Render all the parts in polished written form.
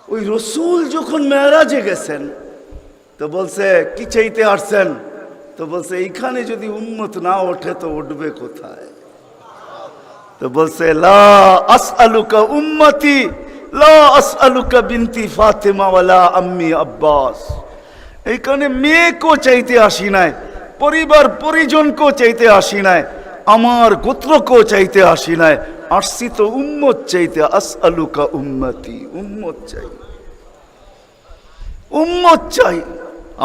ওই রসুল যখন মেরাজে গেছেন তো বলছে কি চাইতে আসছেন, তো বলছে এইখানে যদি উম্মত না ওঠে তো উঠবে কোথায়? তো বলছে লা আসআলুকা উম্মতি লা আসআলুকা বিনতি ফাতেমা ওয়ালা আম্মি আব্বাস। এইখানে মেয়েকেও চাইতে আসি নাই, পরিবার পরিজনকেও চাইতে আসি নাই, আমার গোত্রকেও চাইতে আসি নাই, আসছি তো উম্মত চাইতে। আসআলুকা উম্মতি, উম্মত চাই, উম্মত চাই।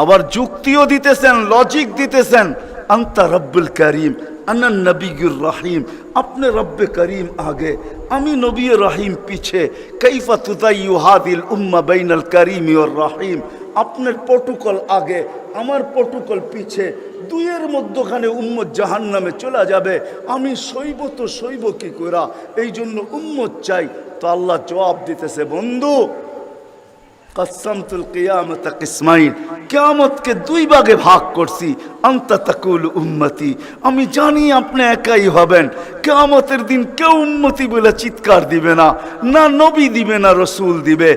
আবার যুক্তিও দিতেছেন, লজিক দিতেছেন। আনতা রব্বুল করিম আনা নবিয়ুর রহিম, আপনি রব্বে করিম আগে, আমি নবী রহিম পিছে। কাইফা তুদাইয়ু হাদিল উম্মাহ বাইনাল করিম ওয়ার রহিম, আপনার প্রটোকল আগে, আমার প্রটোকল পিছে, দুইয়ের মধ্যখানে উম্মত জাহান্নামে চলে যাবে, আমি সইব তো সইব কি কইরা? এই জন্য উম্মত চাই। তো আল্লাহ জবাব দিতেছে, বন্ধু কসমতুল কিয়ামত কিসমাইন, কিয়ামতকে দুই ভাগে ভাগ করছি। আনতা তাকুল উম্মতি, আমি জানি আপনি একাই হবেন। কিয়ামতের দিন কেউ উম্মতি বলে চিৎকার দিবে না, না নবী দিবে, না রসুল দিবে,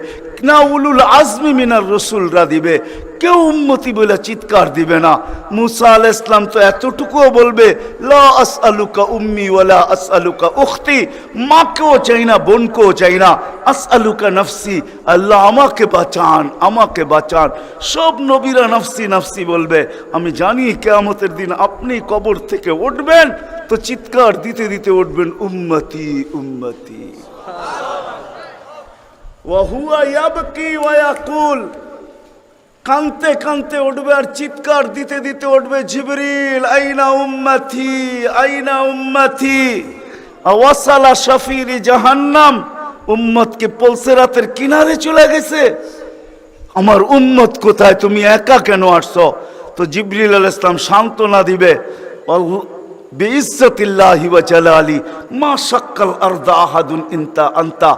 না উলুল আজমি মিনার রসুলরা দিবে, কেউ উম্মতি বলে চিৎকার দিবে না। মুসা আলাইহিস সালাম তো এতটুকুও বলবে লা আসআলুকা উম্মি ওয়ালা আসআলুকা উখতি, মাকেও চাই না, বোনকেও চাই না। আসআলুকা নফসি, আল্লাহ আমাকে বাঁচান, আমাকে বাঁচান। সব নবীরা নফসি নফসি বলবে। আমি জানি কিয়ামতের দিন আপনি কবর থেকে উঠবেন তো চিৎকার দিতে দিতে উঠবেন উম্মতি উম্মতি। ওয়া হুয়া ইয়াবকি ওয়া ইয়াকুল, কানতে কানতে উঠবে আর চিৎকার দিতে দিতে উঠবে, জিবরিল আইনা উম্মতি আইনা উম্মতি। ওয়াসালা শাফিরি জাহান্নাম, উম্মতকে পলসেরাতের কিনারে চলে গেছে। আমার উম্মত কোথায়, তুমি একা কেন আসছো? তো জিবরিল আলাইহিস সালাম সান্ত্বনা দিবে, বিইজ্জতিল্লাহি ওয়া জালালি মা শাক্কাল আরদা আহাদুন ইনতা আনতা,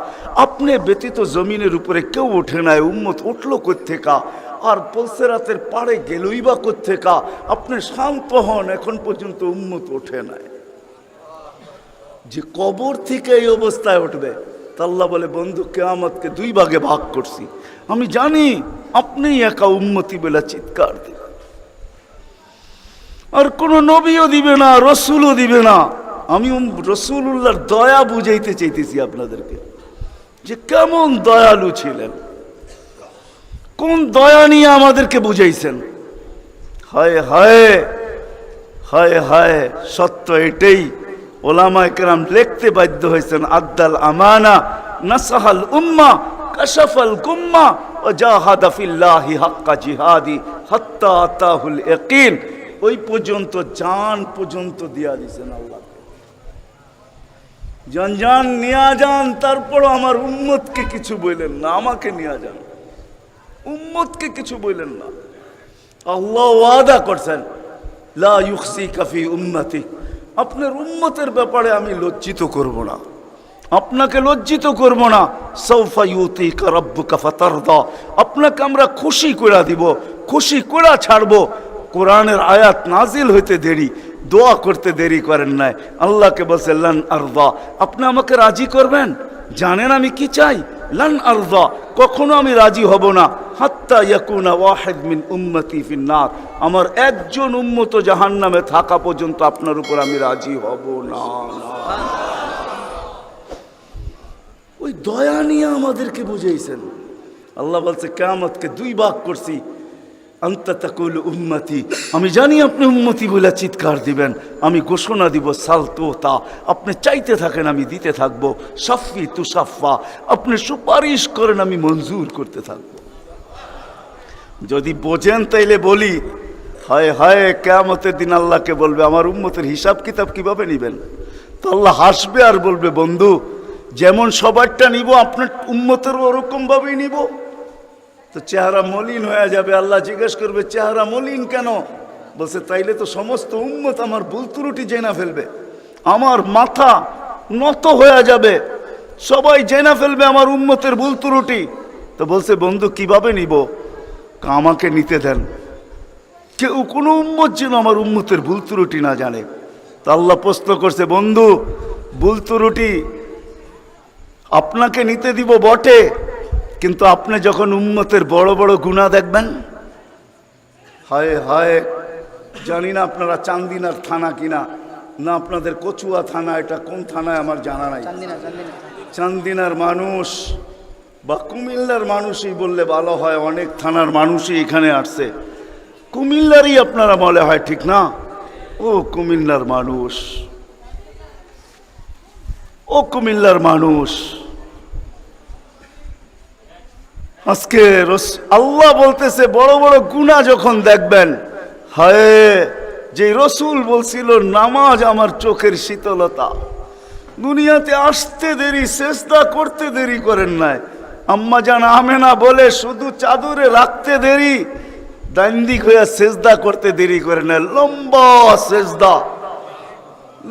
আপনি ব্যতীত জমিনের উপরে কেউ ওঠে নাই, উম্মত উঠলো কোত্থেকা? আর পলসেরাতের পাড়ে গেলই বা কোত্থেকা? আপনি শান্ত হন, এখন পর্যন্ত উম্মত ওঠে নাই। যে কবর থেকে এই অবস্থায় উঠবে, তা আল্লাহ বলে, বন্ধু কিয়ামতকে দুই ভাগে ভাগ করছি, আমি জানি আপনি একা উম্মতি বলে চিৎকার দিবেন। আর কোন নবীও দিবে না, রসুলও দিবে না। আমি রসুলুল্লাহর দয়া বুঝাইতে চাইতেছি আপনাদেরকে, যে কেমন দয়ালু ছিলেন, কোন দয়া নিয়ে আমাদেরকে বুঝাইছেন। হায় হায় হায় হায়, সত্য এটাই। ওলামায়ে কেরাম লিখতে বাধ্য হয়েছেন, আদ্দাল আমানা নাসাহাল উম্মাহ কাশাফাল গুম্মাহ ওয়া জাহাদা ফিল্লাহি হাক্কা জিহাদি হাত্তা আতাহুল ইয়াকিন। ওই পর্যন্ত, জান পর্যন্ত দিয়া দিয়েছেন আল্লাহ। জান জান নিয়া যান, তারপর আমার উম্মতকে কিছু বললেন না, আমাকে নিয়া যান, উম্মতকে কিছু বললেন না। আল্লাহ ওয়াদা করছেন, লা ইউখসিকা ফি উম্মতি, আপনার উম্মতের ব্যাপারে আমি লজ্জিত করব না, আপনাকে লজ্জিত করব না। সাউফা ইউতিকা রাব্বুকা ফাতারদা, আপনাকে আমরা খুশি করে দিব, খুশি করে ছাড়বো। কোরআনের আয়াত নাজিল হইতে দেরি, দোয়া করতে দেরি করেন নাই। আল্লাহকে বলছে লান আরদা, আপনি আমাকে রাজি করবেন? জানেন আমি কি চাই? লান আরদা, কখনো আমি রাজি হব না, হাত্তা ইয়াকুনা ওয়াহিদ মিন উম্মতি ফিন্নার, আমার একজন উম্মত জাহান্নামে থাকা পর্যন্ত আপনার উপর আমি রাজি হব না। ওই দয়া নিয়ে আমাদেরকে বুঝাইছেন। আল্লাহ বলছে কিয়ামতকে দুই ভাগ করছি। আনতা তাকুল উম্মতি, আমি জানি আপনি উম্মতি বলে চিৎকার দিবেন, আমি ঘোষণা দিব সালতোতা, আপনি চাইতে থাকেন আমি দিতে থাকবো। সাফি তুসাফা, আপনি সুপারিশ করেন আমি মঞ্জুর করতে থাকবো। যদি বোঝেন তাইলে বলি, হায় হায়, কিয়ামতের দিন আল্লাহকে বলবে আমার উম্মতের হিসাব কিতাব কিভাবে নিবেন? তো আল্লাহ হাসবে আর বলবে, বন্ধু যেমন সবারটা নিব আপনার উম্মতেরও ওরকম ভাবেই নিব। তো চেহারা মলিন হয়ে যাবে। আল্লাহ জিজ্ঞেস করবে, চেহারা মলিন কেন? বলছে, তাইলে তো সমস্ত উম্মত আমার ভুল ত্রুটি জেনা ফেলবে, আমার মাথা নত হয়ে যাবে, সবাই জেনা ফেলবে আমার উম্মতের ভুল ত্রুটি। তো বলছে, বন্ধু কিভাবে নিব? আমাকে নিতে দেন, কেউ কোনো উম্মত যেন আমার উম্মতের ভুল ত্রুটি না জানে। তো আল্লাহ প্রশ্ন করছে, বন্ধু ভুল ত্রুটি আপনাকে নিতে দিব বটে, কিন্তু আপনি যখন উম্মতের বড় বড় গুনাহ দেখবেন, হায় হায়, জানি না আপনারা চান্দিনার থানা কিনা, না আপনাদের কচুয়া থানা, এটা কোন থানায় আমার জানা নাই। চান্দিনার মানুষ বা কুমিল্লার মানুষই বললে ভালো হয়, অনেক থানার মানুষই এখানে আসছে। কুমিল্লারই আপনারা বলে হয়, ঠিক না? ও কুমিল্লার মানুষ, ও কুমিল্লার মানুষ, আজকে আল্লাহ বলতেছে বড় বড় গুনাহ যখন দেখবেন, হায়, যে রসুল বলছিল নামাজ আমার চোখের শীতলতা, দুনিয়াতে আসতে দেরি, সেজদা করতে দেরি করেন নাই। আম্মা জান আমেনা বলে শুধু চাদরে রাখতে দেরি, দান্দিক হইয়া সেজদা করতে দেরি করে না।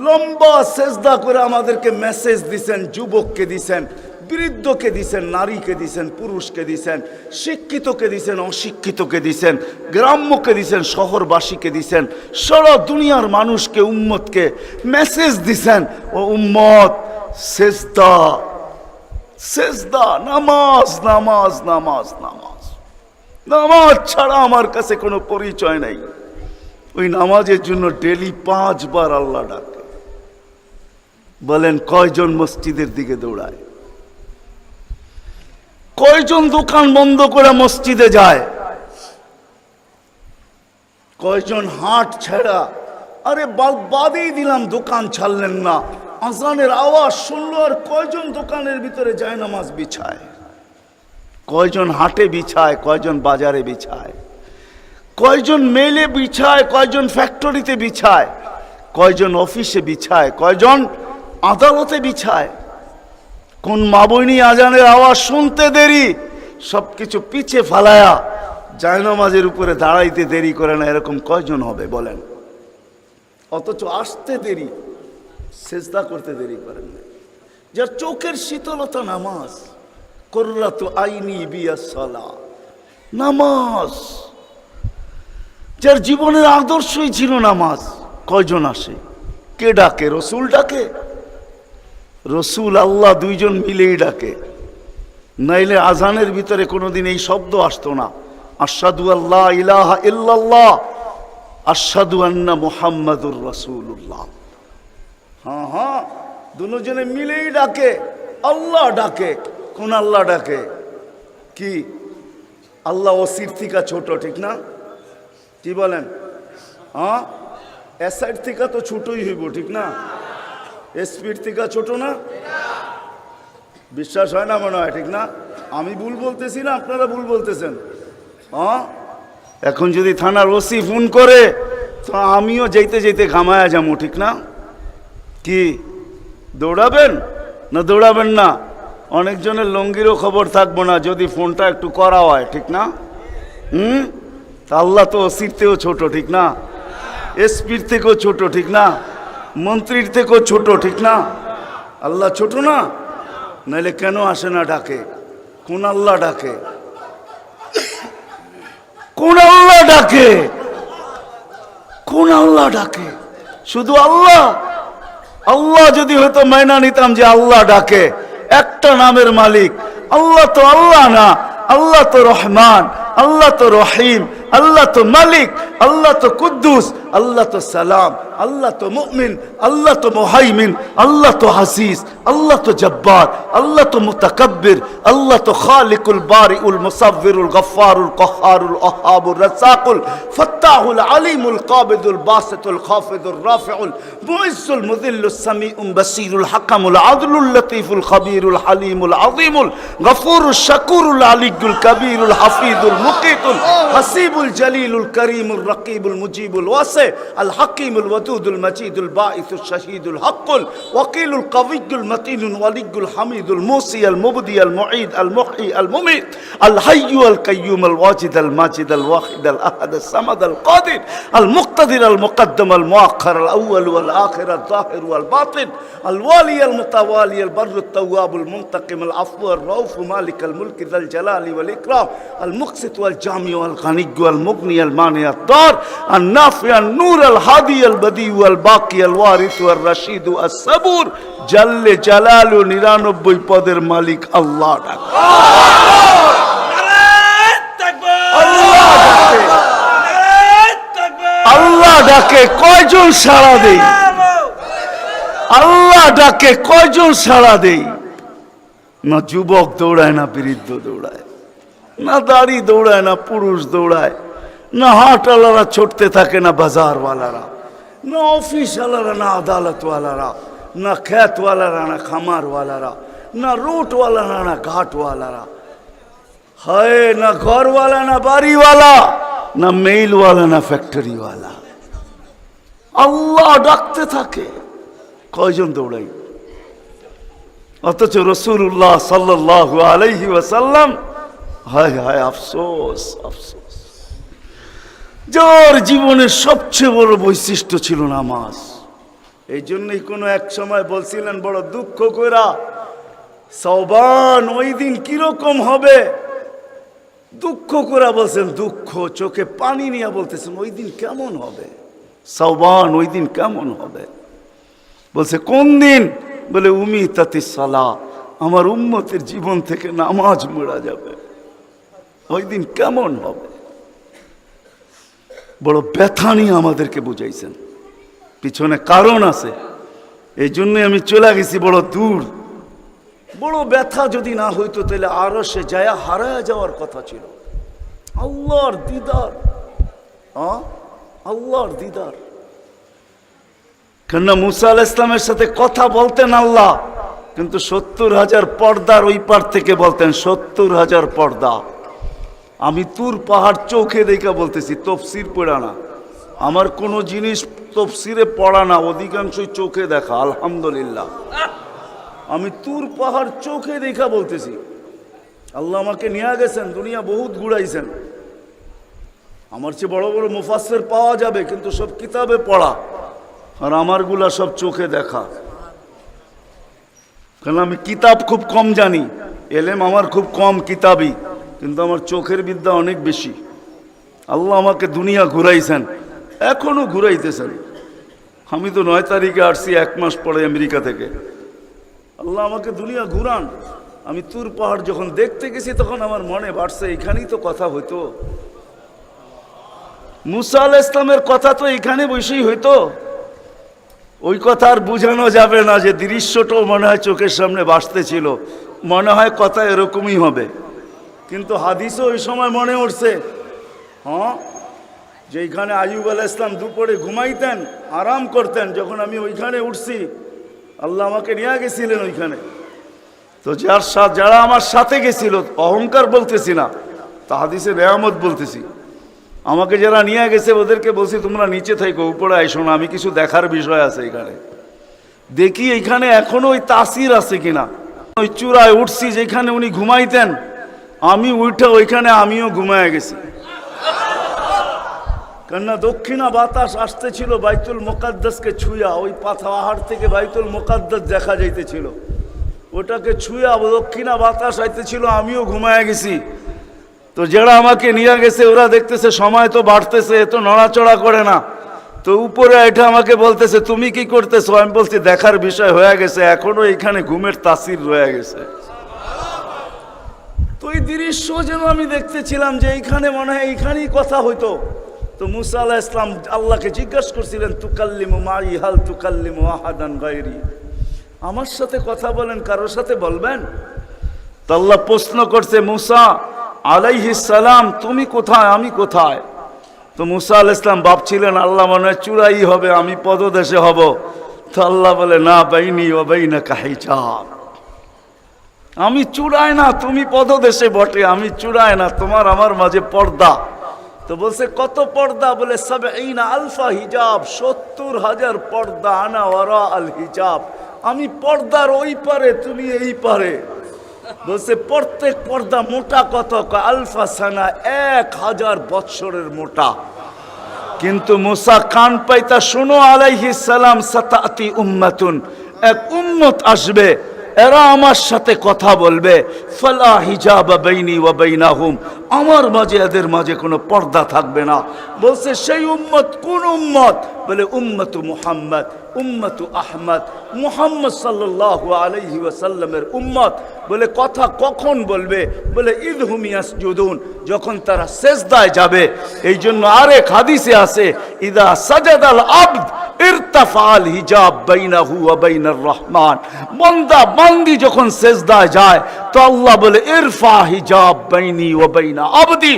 লম্বা সেজদা করে আমাদেরকে মেসেজ দিছেন, যুবককে দিছেন, বৃদ্ধকে দিছেন, নারীকে দিছেন, পুরুষকে দিছেন, শিক্ষিতকে দিছেন, অশিক্ষিতকে দিছেন, গ্রাম্যকে দিছেন, শহরবাসীকে দিছেন, সারা দুনিয়ার মানুষকে, উম্মতকে মেসেজ দিছেন, ও উম্মত সেজদা, সেজদা, নামাজ, নামাজ, নামাজ, নামাজ, নামাজ ছাড়া আমার কাছে কোনো পরিচয় নাই। ওই নামাজের জন্য ডেলি 5 বার আল্লাহ ডাকে। বলেন কয়জন মসজিদের দিকে দৌড়ায়? কয়জন দোকান বন্ধ করে মসজিদে যায়? কয়জন হাট ছেড়া, আরে বাদেই দিলাম দোকান ছাড়লেন না, আজানের আওয়াজ শুনলো আর কয়জন দোকানের ভিতরে যায় নামাজ বিছায়? কয়জন হাটে বিছায়, কয়জন বাজারে বিছায়, কয়জন মেলে বিছায়, কয়জন ফ্যাক্টরিতে বিছায়, কয়জন অফিসে বিছায়, কয়জন আদালতে বিছায়? কোন মা বইনি আজানের আওয়াজ শুনতে দেরি, সবকিছু পিছে ফালায়া জায়নামাজের উপরে দাঁড়াইতে দেরি করে না, এরকম কয়জন হবে বলেন? অথচ আসতে দেরি, সেজদা করতে দেরি করেন না। যার চোখের শীতলতা নামাজ, কুররাতু আইনি বিয়াস সালাহ, নামাজ, যার জীবনের আদর্শই ছিল নামাজ, কয়জন আসে? কে ডাকে? রসুল ডাকে? রসুল আল্লাহ দুইজন মিলেই ডাকে, নাইলে আজানের ভিতরে কোনোদিন এই শব্দ আসতো না, আশহাদু আল্লা ইলাহা ইল্লাল্লাহ, আশহাদু আন্না মুহাম্মাদুর রাসূলুল্লাহ। হ্যাঁ হ্যাঁ, দুজনে মিলেই ডাকে, আল্লাহ ডাকে। কোন আল্লাহ ডাকে? কি আল্লাহ ওসির থেকে ছোট, ঠিক না? কি বলেন? হ্যাঁ, এসআইড থেকে তো ছোটই হইব, ঠিক না? এসপির থেকে ছোট না? বিশ্বাস হয় না মনে হয়, ঠিক না? আমি ভুল বলতেছি না, আপনারা ভুল বলতেছেন। হ্যাঁ, এখন যদি থানার ওসি ফোন করে তো আমিও যেতে যেতে ঘামায়া যাবো, ঠিক না? কি দৌড়াবেন না দৌড়াবেন না? অনেকজনের লঙ্গিরও খবর থাকবো না যদি ফোনটা একটু করা হয়, ঠিক না? আল্লাহ তো ওসির থেকেও ছোট, ঠিক না? এসপির থেকেও ছোট, ঠিক না? মন্ত্রীর থেকেও ছোট, ঠিক না? আল্লাহ ছোট না? নাইলে কেন আসে না ডাকে? কোন আল্লাহ ডাকে? কোন আল্লাহ ডাকে? কোন আল্লাহ ডাকে? শুধু আল্লাহ? আল্লাহ যদি হয়তো মাইনা নিতাম যে আল্লাহ ডাকে, একটা নামের মালিক আল্লাহ, তো আল্লাহ না, আল্লাহ তো রহমান, আল্লাহ তো রহিম, আল্লাহ তো মালিক, আল্লাহ তো কুদ্দুস, আল্লাহ তো সালাম, আল্লাহ তো মুমিন, আল্লাহ তো মুহাইমিন, আল্লাহ তো হাসিস, আল্লাহ তো জব্বার, আল্লাহ তো মুতাকাব্বির, আল্লাহ তো খালিকুল বারিউল মুসাব্বিরুল গফফারুল কহ্হারুল ওয়াহ্হাবুর রাজ্জাকুল ফাত্তাহুল আলিমুল কাবিদুল বাসিতুল খাফিদুর রাফিউল মুইজ্জুল মুযিল্লুস সামিউল বাসীরুল হাকামুল আদলুল লতীফুল খবীরুল হালিমুল আযীমুল গফুরুশ শাকুরুল আলিয়্যুল কবীরুল হাফিজুল মুকিতুল হাসিবুল জলিলুল করিমুর রকিবুল মুজিবুল ওয়াসি আল হাকিমুল ওয়াদুদুল মজিদুল বাঈসুশ শাহীদুল হকুল ওয়াকিলুল কওয়িয়্যুল মতিনুল ওয়ালিয়্যুল হামিদুল মুসি আল মুবদি আল মুঈদ আল মুহয়ি আল মুমীত আল হাইয়্যু আল কাইয়্যুম আল ওয়াজিদ আল মাজিদ আল ওয়াহিদ আল আহাদ আল সামাদ আল কাদির আল মুক্তাদির আল মুকদ্দম আল মুআখ্খার আল আউয়াল ওয়াল আখির আল যাহির ওয়াল বাতিন আল ওয়ালি আল মুতাওয়ালি আল বররু আত তাওয়াব আল মুনতাকিম আল আফু আর রাউফ মালিক আল মুলক যাল জালালি ওয়াল ইকরাম আল মুকসিত ওয়াল জামি ওয়াল গানি المغني المانع الضار النافع النور الهادي البديع الباقي الوارث الرشيد الصبور جل جلاله 99 পদের মালিক আল্লাহ ডাকে। আল্লাহ ডাকে কয়জন সাড়া দেই? আল্লাহ ডাকে কয়জন সাড়া দেই? না যুবক দৌড়ায়, না বৃদ্ধ দৌড়ায়, না দাড়ি দৌড়ায়, না পুরুষ দৌড়ায়, না হাটওয়ালারা ছুটতে থাকে, না বাজারওয়ালারা, না অফিসওয়ালারা, না আদালতওয়ালারা, না খেতওয়ালারা, না খামারওয়ালারা, না রুটওয়ালারা, না ঘাটওয়ালারা, হায় না ঘরওয়ালা, না বাড়িওয়ালা, না মেইলওয়ালা, না ফ্যাক্টরিওয়ালা। আল্লাহ ডাকতে থাকে, কয়জন দৌড়াই? অথচ রাসূলুল্লাহ সাল্লাল্লাহু আলাইহি ওয়াসাল্লাম, হায় হায় আফসোস আফসোস, যার জীবনের সবচেয়ে বড় বৈশিষ্ট্য ছিল নামাজ। এই জন্যই কোনো এক সময় বলছিলেন বড় দুঃখ কইরা, সওবান ওই দিন কিরকম হবে, দুঃখ করে বলছেন, দুঃখ চোখে পানি নিয়ে বলতেছেন ওই দিন কেমন হবে, সওবান ওই দিন কেমন হবে। বলছে কোন দিন? বলে উমিতাতিস সালাহ, আমার উম্মতের জীবন থেকে নামাজ মুড়া যাবে, ওই দিন কেমন হবে। বড় ব্যথা নিয়ে আমাদেরকে বুঝাইছেন, পিছনে কারণ আছে, এই জন্যই আমি চলে গেছি বড় দূর। বড় ব্যথা যদি না হইতো তাহলে আরো সে যায় হারায় যাওয়ার কথা ছিল। আল্লাহর দিদার, আল্লাহর দিদার। কেননা মুসা আলাইহিস সালামের সাথে কথা বলতেন আল্লাহ, কিন্তু 70,000 পর্দার ওই পার থেকে বলতেন, 70,000 পর্দা। আমি তুর পাহাড় চোখে দেখা বলতেছি, তফসির পড়া না, আমার কোনো জিনিস তফসিরে পড়া না, অধিকাংশই চোখে দেখা। আলহামদুলিল্লাহ, আমি তুর পাহাড় চোখে দেখা বলতেছি। আল্লাহ আমাকে নিয়ে গেছেন, দুনিয়া বহুত ঘুরাইছেন। আমার চেয়ে বড় বড় মুফাসসির পাওয়া যাবে, কিন্তু সব কিতাবে পড়া, আর আমারগুলা সব চোখে দেখা। কারণ আমি কিতাব খুব কম জানি, এলেম আমার খুব কম কিতাবই, কিন্তু আমার চোখের বিদ্যা অনেক বেশি। আল্লাহ আমাকে দুনিয়া ঘুরাইছেন, এখনো ঘুরাইতেছেন। আমি তো 9 তারিখে আসছি, 1 মাস পরে আমেরিকা থেকে। আল্লাহ আমাকে দুনিয়া ঘুরান। আমি তুর পাহাড় যখন দেখতে গেছি তখন আমার মনে বাড়ছে এখানেই তো কথা হইতো, মুসা আলাইহিস সালামের কথা তো এখানে বসেই হইতো। ওই কথা আর বুঝানো যাবে না, যে দৃশ্যটাও মনে হয় চোখের সামনে ভাসতেছিল, মনে হয় কথা এরকমই হবে। কিন্তু হাদিসও ওই সময় মনে উঠছে, যে এইখানে আইয়ুব আলাইহিস সালাম দুপুরে ঘুমাইতেন, আরাম করতেন, যখন আমি ওইখানে উঠছি আল্লাহ আমাকে নিয়ে গেছিলেন ওইখানে। তো যারা আমার সাথে গেছিল, অহংকার বলতেছি না, তা হাদিসে নেয়ামত বলতেছি, আমাকে যারা নিয়ে গেছে ওদেরকে বলছি তোমরা নিচে থাকো, উপরে আইসো না, আমি কিছু দেখার বিষয় আছে এখানে। দেখি এইখানে এখনো ওই তাসির আছে কিনা। ওই চূড়ায় উঠছি যেখানে উনি ঘুমাইতেন, আমি উঠে ওইখানে আমিও ঘুমায় গেছি। কেননা দক্ষিণা বাতাস আসতেছিল বাইতুল মুকাদ্দাসকে ছুঁয়া, ওই পাহাড় থেকে বাইতুল মুকাদ্দাস দেখা যাইতেছিল, ওটাকে ছুঁয়া দক্ষিণা বাতাস আইতেছিল, আমিও ঘুমায় গেছি। তো যারা আমাকে নিয়ে গেছে ওরা দেখতেছে সময় তো বাড়তেছে, এত নড়াচড়া করে না, তো উপরে এটা আমাকে বলতেছে তুমি কি করতেছো? আমি বলছি দেখার বিষয় হয়ে গেছে, এখনো এখানে ঘুমের তাসির রয়ে গেছে। তো এই দৃশ্য যেন আমি দেখতেছিলাম যে এইখানে মনে হয় এইখানেই কথা হইতো। তো মুসা আলাইহিস সালাম আল্লাহকে জিজ্ঞাসা করছিলেন, তুকাল্লিমু মাই হাল তুকাল্লিমু আহাদান গায়রি, আমার সাথে কথা বলেন, কারোর সাথে বলবেন? তো আল্লাহ প্রশ্ন করছে, মুসা আলাইহিস সালাম তুমি কোথায়, আমি কোথায়? তো মুসা আলাইহিস সালাম ভাবছিলেন আল্লাহ মনে হয় চূড়াই হবে, আমি পদদেশে হব। তো আল্লাহ বলে, না, বাইনি ওয়া বাইনাকা হিজাব, আমি চূড়ায় না, তুমি পদদেশে বটে, আমি চূড়ায় না, তোমার আমার মাঝে পর্দা। তো বলছে কত পর্দা? বলে ৭০,০০০ হিজাব, ৭০,০০০ পর্দা, আনা ওয়ারা আল হিজাব, আমি পর্দার ওই পারে, তুমি এই পারে। বলছে প্রত্যেক পর্দা মোটা কত? আলফা সানা, ১,০০০ বৎসরের মোটা। কিন্তু মুসা কান পাইতা, শোনো আলাইহিস সালাম, সাতাতি উম্মাতুন, এক উম্মত আসবে, এরা আমার সাথে কথা বলবে, ফালা হিজাব বাইনি ওয়া বাইনাহুম, আমার মাঝে এদের মাঝে কোনো পর্দা থাকবে না। বলছে সেই উম্মত কোন উম্মত? বলে উম্মতু মুহাম্মদ, উম্মতু আহমদ, মুহাম্মদ সাল্লাল্লাহু আলাইহি ওয়াসাল্লামের উম্মত। বলে কথা কখন বলবে? বলে ইদহুম ইয়াসজুদুন, যখন তারা সেজদায় যাবে। এই জন্য আরেক হাদিসে আছে, ইদা সাজাদাল আবদ ইরতাফাল হিজাব বাইনাহু ওয়া বাইনার রহমান। বান্দা বান্দি যখন সেজদায় যায় তো আল্লাহ বলে ইরফা হিজাব বাইনি ওয়া বাইনা আবদি,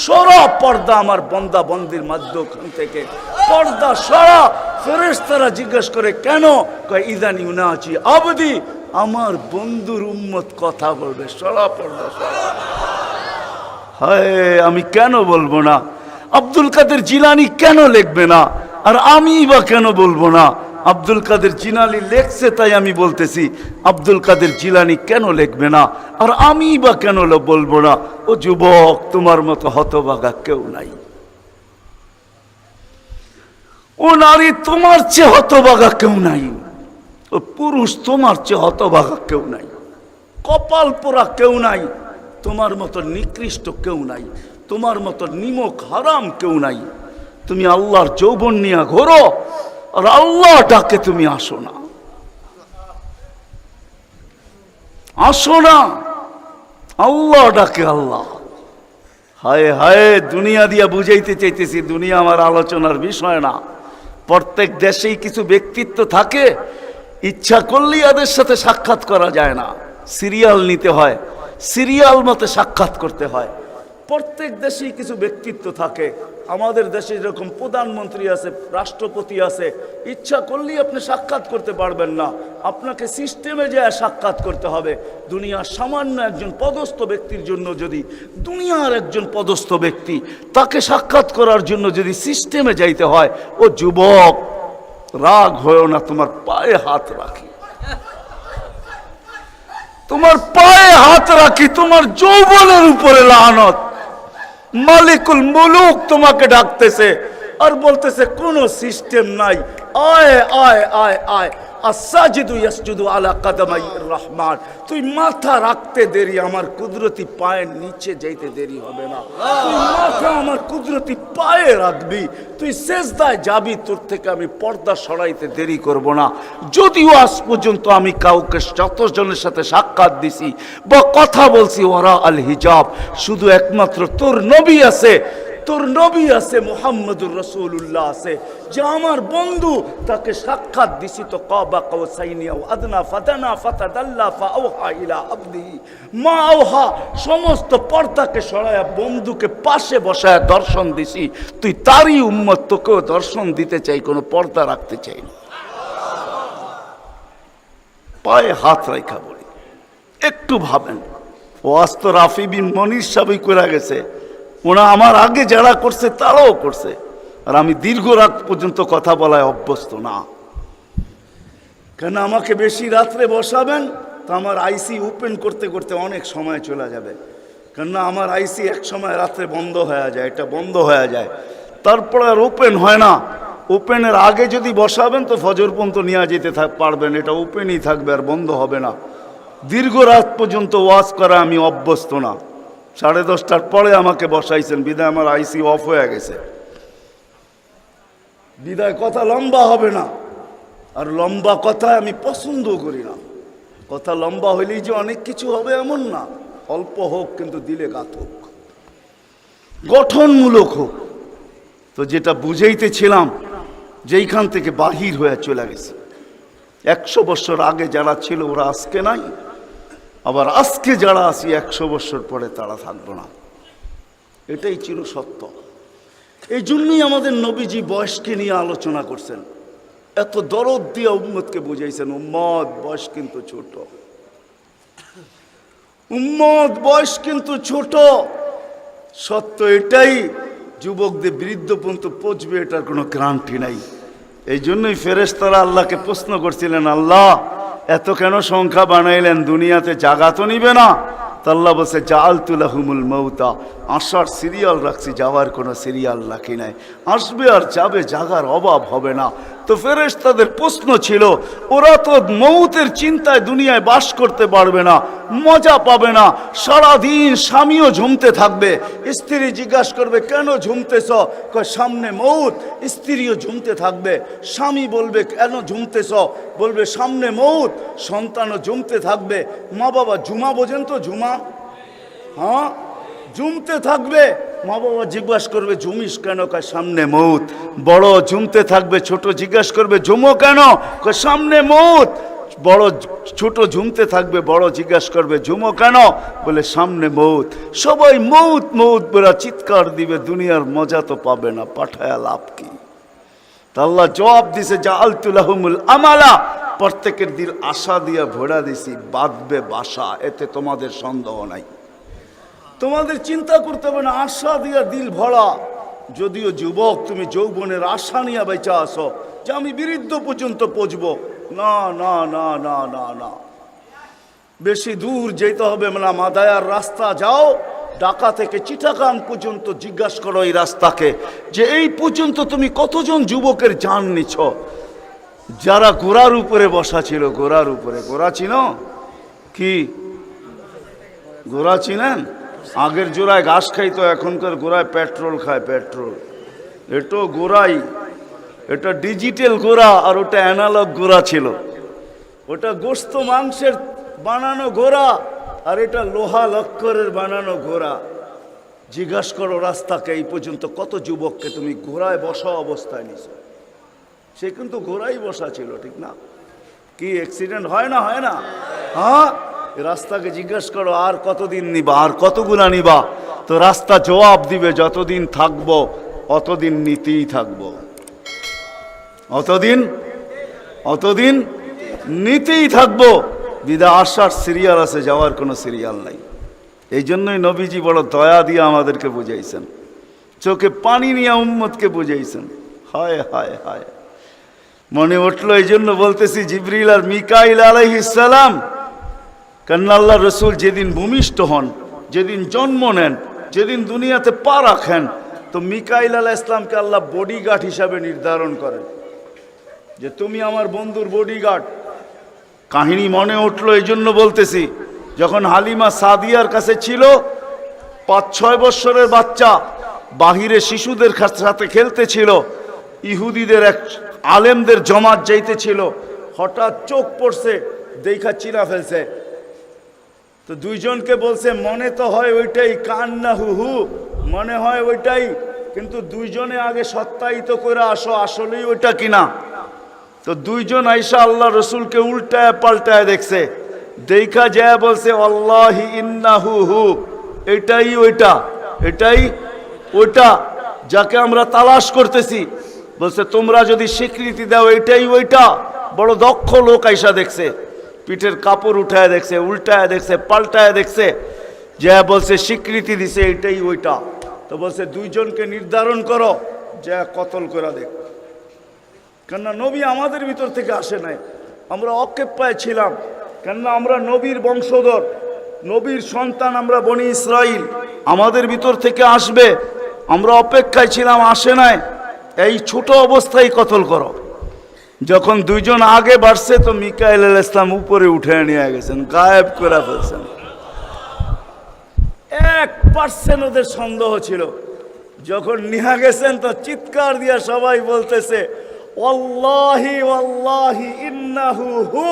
সরা পর্দা আমার বান্দা বান্দির মাঝখান থেকে, পর্দা সরা। ফেরেশতারা জিজ্ঞেস করে কেন? কয় ইদান ইউনাজি আবদি, আমার বন্ধুর উম্মত কথা বলবে, সরা পর্দা সরা। হায়, আমি কেন বলবো না? আব্দুল কাদের জিলানী কেন লিখবে না? আর আমি বা কেন বলবো না? আব্দুল কাদের জিলানী লেখছে তাই আমি বলতেছি। আব্দুল কাদের জিলানী কেন লিখবে না? আর আমি বা কেন বলবো না? ও যুবক, তোমার মতো হতভাগা কেউ নাই। ও নারী, তোমার চেয়ে হতভাগা কেউ নাই। ও পুরুষ, তোমার চেয়ে হতভাগা কেউ নাই। কপাল পোড়া কেউ নাই। তোমার মতো নিকৃষ্ট কেউ নাই। তোমার মতো নিমক হারাম কেউ নাই। তুমি আল্লাহর যৌবন নিয়ে ঘোরো, আর আল্লাহ ডাকে তুমি আসো না, আসো না। আল্লাহ ডাকে আল্লাহ। হায় হায়, দুনিয়া দিয়া বুঝাইতে চাইতেছি, দুনিয়া আমার আলোচনার বিষয় না। প্রত্যেক দেশেই কিছু ব্যক্তিত্ব থাকে, ইচ্ছা করলেই এদের সাথে সাক্ষাৎ করা যায় না, সিরিয়াল নিতে হয়, সিরিয়াল মতে সাক্ষাৎ করতে হয়। প্রত্যেক দেশেই কিছু ব্যক্তিত্ব থাকে। আমাদের দেশে যেরকম প্রধানমন্ত্রী আছে, রাষ্ট্রপতি আছে, ইচ্ছা করলেই আপনি সাক্ষাৎ করতে পারবেন না, আপনাকে সিস্টেমে যায় সাক্ষাৎ করতে হবে। দুনিয়ার সামান্য একজন পদস্থ ব্যক্তির জন্য যদি, দুনিয়ার একজন পদস্থ ব্যক্তি, তাকে সাক্ষাৎ করার জন্য যদি সিস্টেমে যাইতে হয়, ও যুবক রাগ হয়েও না, তোমার পায়ে হাত রাখি, তোমার পায়ে হাত রাখি, তোমার যৌবনের উপরে লানত। মালিকুল মুলুক তোমাকে ডাকতেছে আর বলতেছে কোনো সিস্টেম নাই, আয় আয় আয় আয়। আসাজিদু ইয়াসজুদু আলা কাদামাইর রহমান, তুই মাথা রাখতে দেরি, আমার কুদরতি পায়ের নিচে যাইতে দেরি হবে না। তুই মাথা আমার কুদরতি পায়ে রাখবি, তুই সেজদায় যাবি, তোর থেকে আমি পর্দা সরাইতে দেরি করব না। যদিও আজ পর্যন্ত আমি কাউকে যতজনের সাথে সাক্ষাৎ দিছি বা কথা বলছি ওরা আল হিজাব, শুধু একমাত্র তোর নবী আছে, তোর নবী আছে, মুহাম্মদুর রাসূলুল্লাহ আছে, যে আমার বন্ধু, তাকে সাক্ষাৎ দিছি তো কাবা কাউসাইনি আও আদনা ফাদানা ফাতাদাল্লা ফাআওহা ইলা আবদিহি মা আওহা, সমস্ত পর্দাকে সরায়া বন্ধুকে পাশে বসায় দর্শন দিছি। তুই তারই উম্মত, তোকেও দর্শন দিতে চাই, কোনো পর্দা রাখতে চাই না। পায়ে হাত রাখা বলি, একটু ভাবেন। ওয়াজ তো রাফি বিন মনির সাহেবই করে গেছে, ওরা আমার আগে যারা করছে তারাও করছে, আর আমি দীর্ঘ রাত পর্যন্ত কথা বলায় অভ্যস্ত না। কেন আমাকে বেশি রাত্রে বসাবেন তো আমার আইসি ওপেন করতে করতে অনেক সময় চলে যাবে। কেননা আমার আইসি এক সময় রাত্রে বন্ধ হয়ে যায়, এটা বন্ধ হয়ে যায়, তারপর আর ওপেন হয় না। ওপেনের আগে যদি বসাবেন তো ফজর পর্যন্ত নিয়ে যেতে পারবেন, এটা ওপেনই থাকবে আর বন্ধ হবে না। দীর্ঘ রাত পর্যন্ত ওয়াজ করা আমি অভ্যস্ত না। 10:30টার পরে আমাকে বসাইছেন, বিদায় আমার আইসি অফ হয়ে গেছে, বিদায় কথা লম্বা হবে না। আর লম্বা কথা আমি পছন্দ করি না। কথা লম্বা হইলেই যে অনেক কিছু হবে এমন না, অল্প হোক কিন্তু দিলে গাত হোক, গঠনমূলক হোক। তো যেটা বুঝাইতেছিলাম, যেইখান থেকে বাহির হয়ে চলে গেছে, 100 বছর আগে যারা ছিল ওরা আজকে নাই, আবার আজকে যারা আছি 100 বছর পরে তারা থাকবো না, এটাই চির সত্য। এই জন্যই আমাদের নবীজি বয়সকে নিয়ে আলোচনা করছেন, এত দরদ দিয়ে উম্মতকে বুঝাইছেন, উম্মত বয়স কিন্তু ছোট, উম্মত বয়স কিন্তু ছোট। সত্য এটাই, যুবকদের বৃদ্ধ পর্যন্ত পৌঁছবে এটার কোনো গ্যারান্টি নাই। এই জন্যই ফেরেশতারা আল্লাহকে প্রশ্ন করছিলেন, আল্লাহ এত কেন সংখ্যা বানাইলেন, দুনিয়াতে জাগা তো নিবে না? তা আল্লাহ বলছে জাআলতু লাহুমুল মাউতা, আসার সিরিয়াল রাখছি, যাওয়ার কোনো সিরিয়াল রাখি নাই। আসবে আর যাবে, জাগার অভাব হবে না। তো ফেরেশতাদের প্রশ্ন ছিল, ওরা তো মৌতের চিন্তায় দুনিয়ায় বাস করতে পারবে না, মজা পাবে না, সারাদিন স্বামীও ঝুমতে থাকবে। স্ত্রী জিজ্ঞাসা করবে, কেন ঝুমতেছ? কয় সামনে মৌত। স্ত্রীও ঝুমতে থাকবে। স্বামী বলবে, কেন ঝুমতেছ? বলবে সামনে মৌত। সন্তানও ঝুমতে থাকবে। মা বাবা ঝুমা বোঝেন তো? ঝুমা, হ্যাঁ, ঝুমতে থাকবে। মা বাবা জিজ্ঞাসা করবে, ঝুমিস কেন? কয় সামনে মৌত। বড় ঝুমতে থাকবে, ছোট জিজ্ঞাসা করবে, ঝুমো কেন? কয় সামনে মৌত। বড় ছোট ঝুমতে থাকবে, বড় জিজ্ঞাসা করবে, ঝুমো কেন? বলে সামনে মৌত। সবাই মৌত মৌত বলে চিৎকার দিবে, দুনিয়ার মজা তো পাবে না, পাঠায়া লাভ কি? তা আল্লাহ জবাব দিছে, জাআলতু লাহুমুল আমালা, প্রত্যেকের দিল আশা দিয়া ভরা দিছি, বাঁধবে বাসা, এতে তোমাদের সন্দেহ নাই। তোমাদের চিন্তা করতে হবে না, আশা দিয়া দিল ভরা। যদিও যুবক, তুমি যৌবনের আশা নিয়ে বেঁচে আসো যে আমি বৃদ্ধ পর্যন্ত পৌঁছবো, না না না না না না, বেশি দূর যেতে হবে না। মাদায়ার রাস্তা যাও, ঢাকা থেকে চিটাগাং পর্যন্ত জিজ্ঞাসা করো এই রাস্তাকে যে এই পর্যন্ত তুমি কতজন যুবকের জান নিছ, যারা ঘোড়ার উপরে বসা ছিল। ঘোড়ার উপরে, ঘোড়া চিনো কি? ঘোড়া চিনেন? আগের জোড়ায় ঘাস খাইতো, এখনকার গোড়ায় পেট্রোল খায়। পেট্রোল, এটা গোড়াই, এটা ডিজিটাল গোড়া, আর ওটা অ্যানালগ গোড়া ছিল। ওটা গোস্ত মাংসের বানানো ঘোড়া, আর এটা লোহা লক্করের বানানো ঘোড়া। জিজ্ঞাসা করো রাস্তাকে এই পর্যন্ত কত যুবককে তুমি ঘোড়ায় বসা অবস্থায় নিছো। সে কিন্তু ঘোড়াই বসা ছিল, ঠিক না? কি অ্যাক্সিডেন্ট হয় না? হয় না? হ্যাঁ, রাস্তাকে জিজ্ঞাসা করো আর কতদিন নিবা, আর কতগুলা নিবা। তো রাস্তা জবাব দিবে, যতদিন থাকবো অতদিন নিতেই থাকবো, অতদিন নিতেই থাকবো। বিদা আসার সিরিয়াল আছে, যাওয়ার কোনো সিরিয়াল নাই। এই জন্যই নবীজি বড় দয়া দিয়ে আমাদেরকে বুঝাইছেন, চোখে পানি নিয়ে উম্মতকে বুঝাইছেন। হায় হায় হায়, মনে উঠলো। এই জন্য বলতেছি, জিবরিল আর মিকাইল আলাইহিস সালাম, কেন আল্লাহ রসুল যেদিন ভূমিষ্ঠ হন, যেদিন জন্ম নেন, যেদিন দুনিয়াতে পা রাখেন, তো মিকাইল আলাইহিস সালামকে আল্লাহ বডিগার্ড হিসাবে নির্ধারণ করেন যে তুমি আমার বন্ধুর বডিগার্ড। কাহিনী মনে উঠলো, এই জন্য বলতেছি। যখন হালিমা সাদিয়ার কাছে ছিল, 5-6 বৎসরের বাচ্চা, বাহিরে শিশুদের সাথে খেলতেছিল, ইহুদিদের এক আলেমদের জমাত যাইতেছিল, হঠাৎ চোখ পড়ছে, দেখা চিনা ফেলছে। তো দুইজনকে বলছে, মনে তো হয় ওইটাই, কান্না হু হু, মনে হয় ওইটাই, কিন্তু দুইজনে আগে সত্যায়িত করে আসো আসলেই ওইটা কিনা। তো দুইজন আইসা আল্লাহ রসুলকে উল্টায় পাল্টায় দেখছে, দেখা যায় বলছে, আল্লাহি ইন্নাহু হু, এটাই ওইটা, এটাই ওইটা যাকে আমরা তালাশ করতেছি। বলছে, তোমরা যদি স্বীকৃতি দাও এটাই ওইটা। বড় দক্ষ লোক আইসা দেখছে, পিঠের কাপড় উঠায় দেখছে, উল্টায় দেখছে, পাল্টায় দেখছে, যা বলছে স্বীকৃতি দিছে এটাই ওইটা। তো বলছে, দুইজনকে নির্ধারণ করো, যা কতল করে দেখ। কেননা নবী আমাদের ভিতর থেকে আসে নাই, আমরা অক্ষেপায় ছিলাম। কেননা আমরা নবীর বংশধর, নবীর সন্তান, আমরা বনি ইসরাইল, আমাদের ভিতর থেকে আসবে। আমরা অপেক্ষায় ছিলাম, আসে নাই। এই ছোট অবস্থায় কতল করো। যখন দুইজন আগে বাড়ছে, তো মিকাইল আলাইহিস সালাম উপরে উঠে নিয়ে গেছেন, গায়েব করে ফেলছেন। 1% ওদের সন্দেহ ছিল। যখন নিয়ে গেছেন, তো চিৎকার দিয়া সবাই বলতেছে, ওয়াল্লাহি ওয়াল্লাহি ইন্নাহু হু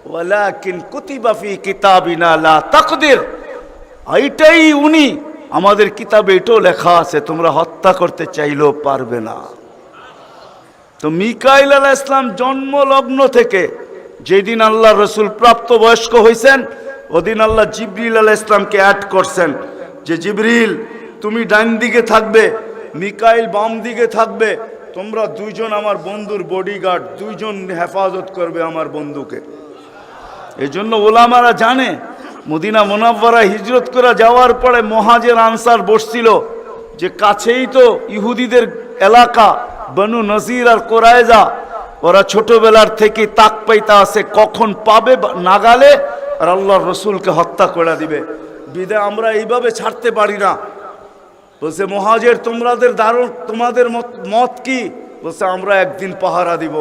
ওয়ালাকিন কুতিবা ফি কিতাবিনা লা তাকদির। এইটাই উনি, আমাদের কিতাবে এটাও লেখা আছে, তোমরা হত্যা করতে চাইলেও পারবে না। তো মিকাইল আলাইহিস সালাম জন্মলগ্ন থেকে যেদিন আল্লাহ রসুল প্রাপ্তবয়স্ক হয়েছেন, ওদিন আল্লাহ জিবরিল আলাইহিস সালামকে অ্যাড করছেন যে, জিবরিল তুমি ডান দিকে থাকবে, মিকাইল বাম দিকে থাকবে, তোমরা দুইজন আমার বন্ধুর বডিগার্ড, দুইজন হেফাজত করবে আমার বন্ধুকে। এই জন্য ওলামারা জানে, মদিনা মুনাওয়ারা হিজরত করে যাওয়ার পরে মুহাজির আনসার বসছিল যে কাছেই তো ইহুদিদের এলাকা, বনু নজির আর কোরাইজা। ওরা ছোটবেলার থেকে তাক পাইতা আছে, কখন পাবে নাগালে আর আল্লাহর রসুলকে হত্যা করে দিবে। বিদে আমরা এইভাবে ছাড়তে পারি না। বলছে, মুহাজির তোমাদের মত কি? বলছে আমরা একদিন পাহারা দিব।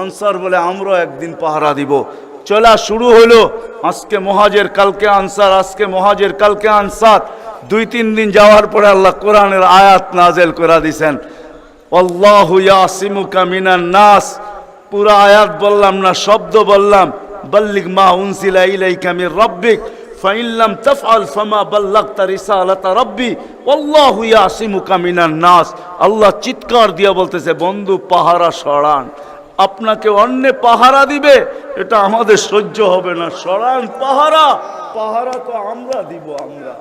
আনসার বলে আমরাও একদিন পাহারা দিব। চলা শুরু হলো। আজকে মুহাজির, কালকে আনসার, আজকে মুহাজির, কালকে আনসার। 2-3 দিন যাওয়ার পরে আল্লাহ কোরআনের আয়াত নাযিল করে দিয়েছেন, আল্লাহু ইয়াসিমুকা মিনান নাস। পুরা আয়াত বললাম না, শব্দ বললাম। বাল্লিগ মা উনজিলা ইলাইকা মির রাব্বিক ফাইন লাম তাফআল ফামা বাল্লাগতা রিসালাতা রাব্বি আল্লাহু ইয়াসিমুকা মিনান নাস। আল্লাহ চিৎকার দিয়ে বলতেছে, বন্ধু পাহারা সরান। আপনাকে অন্য পাহারা দিবে, এটা আমাদের সহ্য হবে না। সরান পাহারা। পাহারা তো আমরা দিব। আমরা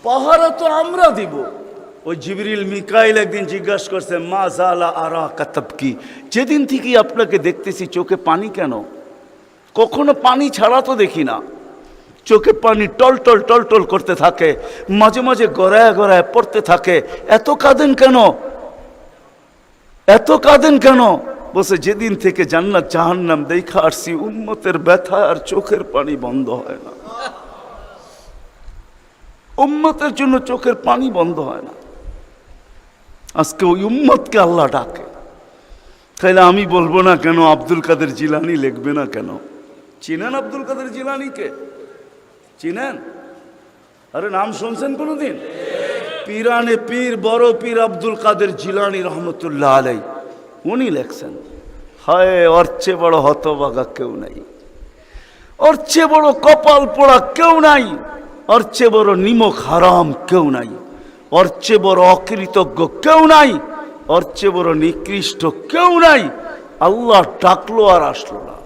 পাহারা তো আমরা দিব। ওই জিবরিল মিকাইল একদিন জিজ্ঞাসা করছে, মা জালা আরা কাতাবকি, যেদিন থেকে আপনাকে দেখতেছি চোখে পানি কেন? কখনো পানি ছাড়া তো দেখি না। চোখে পানি টলটল টলটল করতে থাকে, মাঝে মাঝে গড়ায় গড়ায় পড়তে থাকে। এত কাঁদেন কেন? এত কাঁদেন কেন? বলছে, যেদিন থেকে জান্নাত জাহান্নাম দেখা আসছি, উম্মতের ব্যথা আর চোখের পানি বন্ধ হয় না। উম্মতের জন্য চোখের পানি বন্ধ হয় না। আজকে ওই উম্মতকে আল্লাহ ডাকে। তাইলে আমি বলবো না কেন আব্দুল কাদের জিলানী লিখবে না কেন? চিনেন আব্দুল কাদের জিলানীকে? চিনেন? আরে নাম শুনছেন কোনোদিন? পীরানে পীর, বড় পীর আব্দুল কাদের জিলানী রহমতুল্লাহ আলাই, উনি লেখছেন, হায় ওর চেয়ে বড় হতভাগা কেউ নাই, ওর চেয়ে বড় কপাল পোড়া কেউ নাই, ওর চেয়ে বড় নিমক হারাম কেউ নাই, ওর চেয়ে বড় অকৃতজ্ঞ কেউ নাই, ওর চেয়ে বড় নিকৃষ্ট কেউ নাই। আল্লাহ ডাকলো আর আসলো না,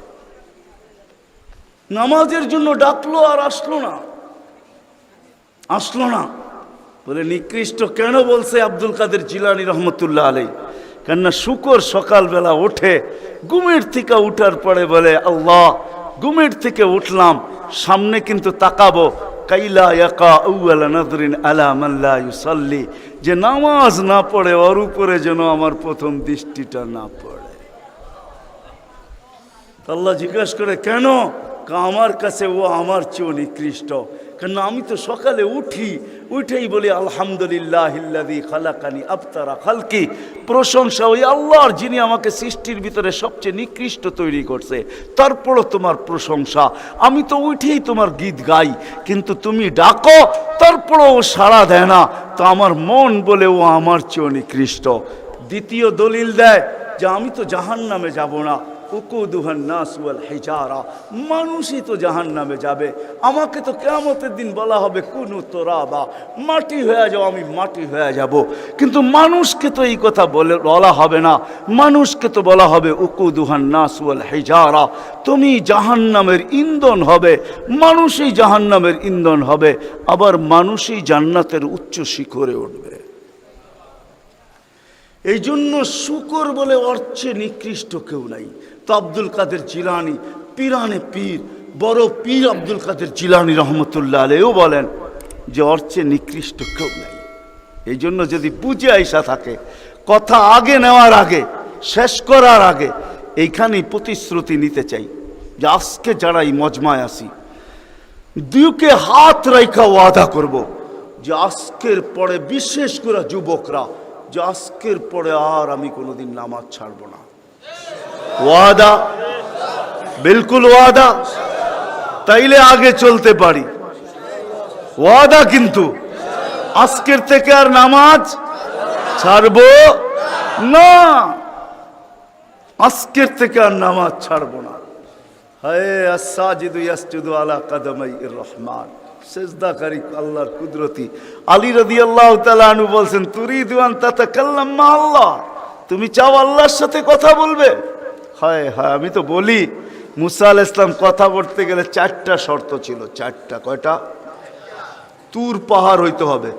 নামাজের জন্য ডাকলো আর আসলো না, আসলো না। বলে নিকৃষ্ট কেন বলছে আব্দুল কাদের জিলানী রহমতুল্লাহ আলাই? কেননা শুকর সকালবেলা ওঠে, ঘুমের থেকে উঠার পরে বলে, আল্লাহ ঘুমের থেকে উঠলাম, সামনে কিন্তু তাকাবো, কাইলা ইয়াকা আউয়ালা নাদরিন আলা মান লা ইউসাল্লি, যে নামাজ না পড়ে ওর উপরে যেন আমার প্রথম দৃষ্টিটা না পড়ে। আল্লাহ জিজ্ঞাসা করে, কেন? আমার কাছে ও আমার চেয়েও নিকৃষ্ট। কেন? আমি তো সকালে উঠেই বলি আলহামদুলিল্লাহিল্লাযী খালাকানি আবতারা খালকি, প্রশংসা ওই আল্লাহর যিনি আমাকে সৃষ্টির ভিতরে সবচেয়ে নিকৃষ্ট তৈরি করছে, তারপরও তোমার প্রশংসা। আমি তো উঠেই তোমার গীত গাই, কিন্তু তুমি ডাকো তারপরও ও সাড়া দেয় না, তো আমার মন বলে ও আমার চেয়েও নিকৃষ্ট। দ্বিতীয় দলিল দেয় যে আমি তো জাহান্নামে যাব না, উকুদুহান নাস ওয়াল হিজারা, মানুষই তো জাহান্নামে যাবে। আমাকে তো কিয়ামতের দিন বলা হবে কুনু তুরাবা, মাটি হয়ে যাও, আমি মাটি হয়ে যাব। কিন্তু মানুষকে তো এই কথা বলা হবে না, মানুষকে তো বলা হবে উকুদুহান নাস ওয়াল হিজারা, তুমি জাহান্নামের ইন্ধন হবে, মানুষই জাহান্নামের ইন্ধন হবে, আবার মানুষই জান্নাতের উচ্চ শিখরে উঠবে। এই জন্য শুকর বলে অর্চে নিকৃষ্ট কেউ নাই। তো আব্দুল কাদের জিলানী, পীরানে পীর, বড় পীর আব্দুল কাদের জিলানী রহমতুল্লাহ আলাইহিও বলেন যে অর্চে নিকৃষ্ট কেউ নাই। এই জন্য যদি বুঝে আইসা থাকে, কথা আগে নেওয়ার আগে, শেষ করার আগে এইখানেই প্রতিশ্রুতি নিতে চাই যে আজকে যারা এই মজমায় আসি, দুকে হাত রাইখা ওয়াদা করব যে আজকের পরে, বিশেষ করে যুবকরা, যে আজকের পরে আর আমি কোনোদিন নামাজ ছাড়ব না। ওয়াদা, বিলকুল ওয়াদা, তাইলে আগে চলতে পারি। ওয়াদা কিন্তু আজকের থেকে আর নামাজ ছাড়ব না, আজকের থেকে আর নামাজ ছাড়ব না। হায় আস-সাজিদু ইয়াসজুদু আলা কাদামাইর রহমান, সেজদাকারী আল্লাহর কুদরতি। আলী রাদিয়াল্লাহু তাআলা আনহু বলছেন, তুরিদু আন তাতাকাল্লাম মা আল্লাহ, তুমি চাও আল্লাহর সাথে কথা বলবে? হায় হায়, আমি তো বলি মুসা আলাইহিস সালাম কথা বলতে গেলে 4টা শর্ত ছিল। 4টা। কয়টা? তুর পাহাড় হইতে হবে,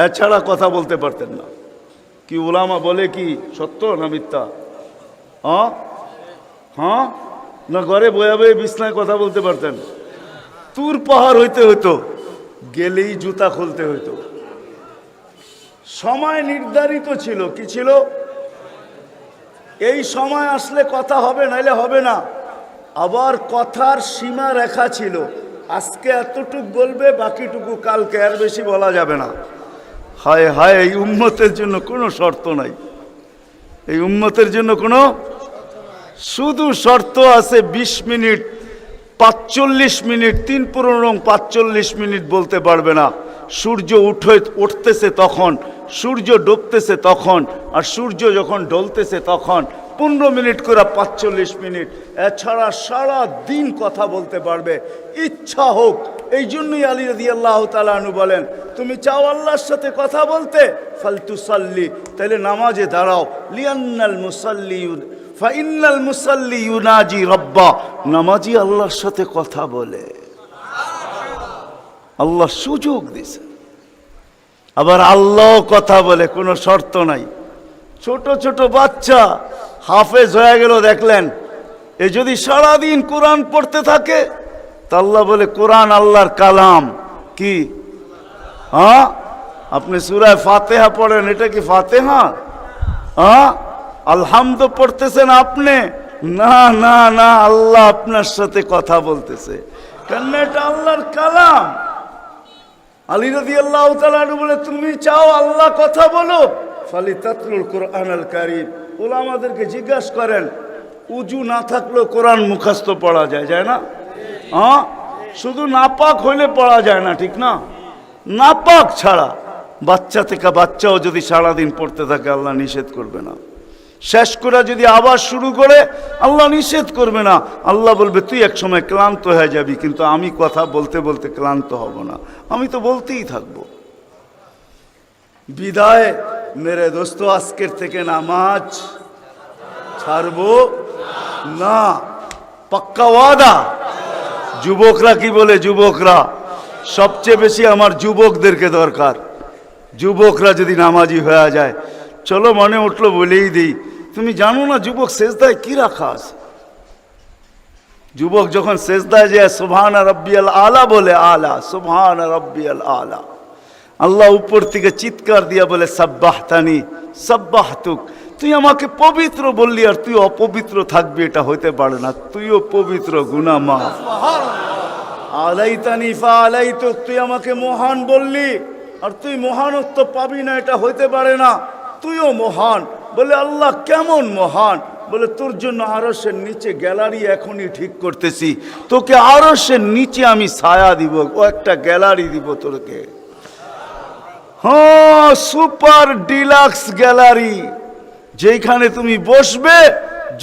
এছাড়া কথা বলতে পারতেন না। কি উলামা বলে কি সত্য না মিথ্যা? হ্যাঁ না ঘরে বয়ে বয়ে বিছনায় কথা বলতে পারতেন? তুর পাহাড় হইতে হইতো, গেলেই জুতা খুলতে হইতো। সময় নির্ধারিত ছিল। কি ছিল? এই সময় আসলে কথা হবে, নাইলে হবে না। আবার কথার সীমা রেখা ছিল, আজকে এতটুক বলবে, বাকিটুকু কালকে, আর বেশি বলা যাবে না। হায় হায়, এই উম্মতের জন্য কোনো শর্ত নাই, এই উম্মতের জন্য কোনো শুধু শর্ত আছে 20 মিনিট 45 মিনিট, 3-45 মিনিট বলতে পারবে না। সূর্য উঠতেছে তখন, সূর্য ডুবতেছে তখন, আর সূর্য যখন ডলতেছে তখন 15 মিনিট করে 45 মিনিট। এছাড়া সারা দিন কথা বলতে পারবে ইচ্ছা হোক। এই জন্যই আলী রাদিয়াল্লাহু তাআলা আনহু বলেন, তুমি চাও আল্লাহর সাথে কথা বলতে, ফালতুসাল্লি, তাহলে নামাজে দাঁড়াও। লিয়ান্নাল মুসাল্লি ফাইন্নাল মুসাল্লি ইউনাজি রাব্বা, নামাজি আল্লাহর সাথে কথা বলে। আল্লাহ সুযোগ দিছে, আবার আল্লাহ কথা বলে, কোনো শর্ত নাই। ছোট ছোট বাচ্চা হাফেজ হয়ে গেল, দেখলেন, এ যদি সারাদিন কোরআন পড়তে থাকে তা আল্লাহ বলে কোরআন আল্লাহর কালাম। কি? হ্যাঁ, আপনি সূরা ফাতিহা পড়েন, এটা কি ফাতিহা? হ্যাঁ, আলহামদ পড়তেছেন আপনি? না না না, আল্লাহ আপনার সাথে কথা বলতেছে, কেন? এটা আল্লাহর কালাম। আলী রাদিয়াল্লাহু তাআলা বলে, তুমি চাও আল্লাহ কথা বলো, ফালিতাতলুল কুরআনুল কারীম। উলামাদেরকে জিজ্ঞাসা করেন, উজু না থাকলেও কোরআন মুখস্থ পড়া যায়, যায় না? হ্যাঁ, শুধু নাপাক হইলে পড়া যায় না, ঠিক না? নাপাক ছাড়া বাচ্চা থেকে বাচ্চাও যদি সারাদিন পড়তে থাকে আল্লাহ নিষেধ করবে না। শেষ করে যদি আবার শুরু করে আল্লাহ নিষেধ করবে না। আল্লাহ বলবে, তুই এক সময় ক্লান্ত হয়ে যাবি, কিন্তু আমি কথা বলতে বলতে ক্লান্ত হব না, আমি তো বলতেই থাকবো। বিদায় মেরে দোস্ত, আজকের থেকে নামাজ ছাড়বো না, পাক্কা ওয়াদা। যুবকরা কি বলে? যুবকরা সবচেয়ে বেশি আমার যুবকদেরকে দরকার। যুবকরা যদি নামাজি হয়ে যায়, চলো মনে উঠলো বলেই দিই, তুমি জানো না যুবক সেজদায় কি রাখা আছে? যুবক যখন সেজদায় যায় সুবহান রাব্বিয়াল আলা বলে, আলা সুবহান রাব্বিয়াল আলা, আল্লাহ উপর থেকে চিৎকার দিয়া বলে সাব্বাহতানি সাব্বাহতুক, তুই আমাকে পবিত্র বললি আর তুই অপবিত্র থাকবি, এটা হইতে পারে না। তুইও পবিত্র, গুনাহ মাফ। আলাইতানি ফাআলাইতুক, তুই আমাকে মহান বললি আর তুই মহানত্ব পাবি না, এটা হইতে পারে না। তুইও মহান। বলে আল্লাহ কেমন মহান? বলে তোর জন্য আরশের নিচে গ্যালারি এখনই ঠিক করতেছি, তোকে আরশের নিচে আমি ছায়া দিব, ও একটা গ্যালারি দিব তোকে। হ্যাঁ, সুপার ডিলাক্স গ্যালারি, যেখানে তুমি বসবে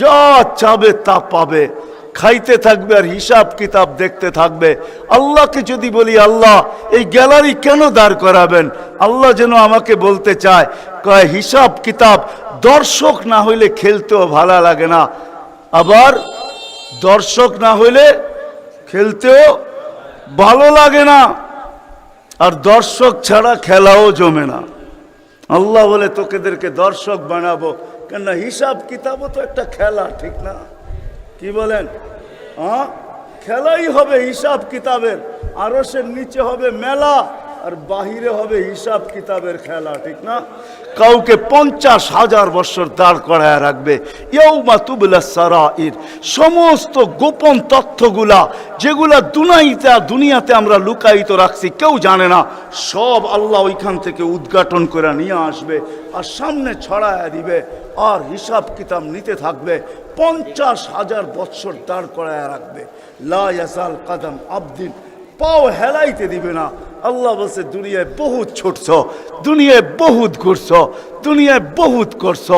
যা চাবে তা পাবে, খাইতে থাকবে আর হিসাব কিতাব দেখতে থাকবে। আল্লাহকে যদি বলি, আল্লাহ এই গ্যালারি কেন দাঁড় করাবেন? আল্লাহ যেন আমাকে বলতে চায়, কয় হিসাব কিতাব দর্শক না হইলে খেলতেও ভালো লাগে না, আবার দর্শক না হইলে খেলতেও ভালো লাগে না, আর দর্শক ছাড়া খেলাও জমে না। আল্লাহ বলে তোকেদেরকে দর্শক বানাবো, কেন? হিসাব কিতাবও তো একটা খেলা, ঠিক না? কি বলেন? হ্যাঁ, খেলাই হবে হিসাব কিতাবের। আরশের নিচে হবে মেলা আর বাহিরে হবে হিসাব কিতাবের খেলা, ঠিক না? কাউকে 50,000 বছর দাঁড় করায় রাখবে। ইয়াউমা তুবলা সারাইর, সমস্ত গোপন তথ্যগুলা যেগুলা দুনিয়াতে আমরা লুকায়িত রাখছি, কেউ জানে না, সব আল্লাহ ওইখান থেকে উদ্ঘাটন করে নিয়ে আসবে আর সামনে ছড়ায় দিবে, আর হিসাব কিতাব নিতে থাকবে। 50,000 বছর দাঁড় করায় রাখবে। লা ইয়াজাল কদম আবদিন, পাও হেলাইতে দিবে না। আল্লাহ বলছে, দুনিয়ায় বহুত ছুটছ, দুনিয়ায় বহুত ঘুরছ, দুনিয়ায় বহুত করছ,